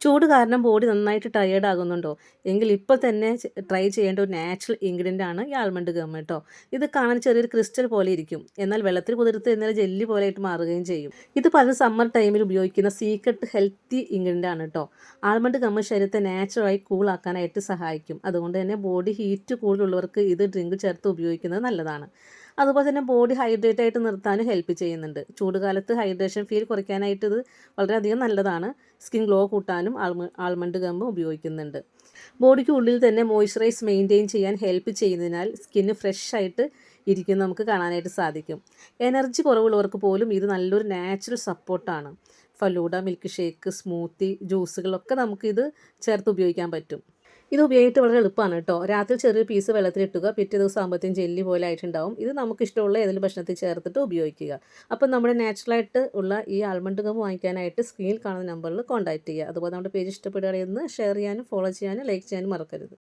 ചൂട് കാരണം ബോഡി നന്നായിട്ട് ടയേർഡ് ആകുന്നുണ്ടോ? എങ്കിൽ ഇപ്പോൾ തന്നെ ട്രൈ ചെയ്യേണ്ട ഒരു നാച്ചുറൽ ഇൻഗ്രീഡിയൻ്റ് ആണ് ഈ ആൽമണ്ട് ഗം കേട്ടോ. ഇത് കാണാൻ ചെറിയൊരു ക്രിസ്റ്റൽ പോലെ ഇരിക്കും. എന്നാൽ വെള്ളത്തിൽ കുതിർത്ത് കഴിഞ്ഞാൽ ജെല്ലി പോലെയായിട്ട് മാറുകയും ചെയ്യും. ഇത് പല സമ്മർ ടൈമിൽ ഉപയോഗിക്കുന്ന സീക്രട്ട് ഹെൽത്തി ഇൻഗ്രീഡിയൻ്റ് ആണ് കേട്ടോ. ആൽമണ്ട് ഗം ശരീരത്തെ നാച്ചുറലായി കൂളാക്കാനായിട്ട് സഹായിക്കും. അതുകൊണ്ട് തന്നെ ബോഡി ഹീറ്റ് കൂടുതലുള്ളവർക്ക് ഇത് ഡ്രിങ്ക് ചേർത്ത് ഉപയോഗിക്കുന്നത് നല്ലതാണ്. അതുപോലെ തന്നെ ബോഡി ഹൈഡ്രേറ്റ് ആയിട്ട് നിർത്താനും ഹെൽപ്പ് ചെയ്യുന്നുണ്ട്. ചൂടുകാലത്ത് ഹൈഡ്രേഷൻ ഫീൽ കുറയ്ക്കാനായിട്ട് ഇത് വളരെയധികം നല്ലതാണ്. സ്കിൻ ഗ്ലോ കൂട്ടാനും ആൽമണ്ട് ഗം ഉപയോഗിക്കുന്നുണ്ട്. ബോഡിക്ക് ഉള്ളിൽ തന്നെ മോയ്സ്ചറൈസ് മെയിൻറ്റെയിൻ ചെയ്യാൻ ഹെൽപ്പ് ചെയ്യുന്നതിനാൽ സ്കിന്ന് ഫ്രഷ് ആയിട്ട് ഇരിക്കുന്നത് നമുക്ക് കാണാനായിട്ട് സാധിക്കും. എനർജി കുറവുള്ളവർക്ക് പോലും ഇത് നല്ലൊരു നാച്ചുറൽ സപ്പോർട്ടാണ്. ഫലൂഡ, മിൽക്ക് ഷേക്ക്, സ്മൂത്തി, ജ്യൂസുകളൊക്കെ നമുക്കിത് ചേർത്ത് ഉപയോഗിക്കാൻ പറ്റും. ഇത് ഉപയോഗിച്ചിട്ട് വളരെ എളുപ്പമാണ് കേട്ടോ. രാത്രി ചെറിയ പീസ് വെള്ളത്തിലിട്ടുക, പിറ്റേ ദിവസം ആകുമ്പോഴത്തേക്കും ജെല്ലി പോലെ ആയിട്ടുണ്ടാവും. ഇത് നമുക്ക് ഇഷ്ടമുള്ള ഏതെങ്കിലും ഭക്ഷണത്തിൽ ചേർത്തിട്ട് ഉപയോഗിക്കുക. അപ്പം നമ്മുടെ നാച്ചുറലായിട്ട് ഉള്ള ഈ ആൽമണ്ട് ഗം വാങ്ങിക്കാനായിട്ട് സ്ക്രീനിൽ കാണുന്ന നമ്പറിൽ കോൺടാക്റ്റ് ചെയ്യുക. അതുപോലെ നമ്മുടെ പേജ് ഇഷ്ടപ്പെടുകയാണെങ്കിൽ ഷെയർ ചെയ്യാനും ഫോളോ ചെയ്യാനും ലൈക്ക് ചെയ്യാനും മറക്കരുത്.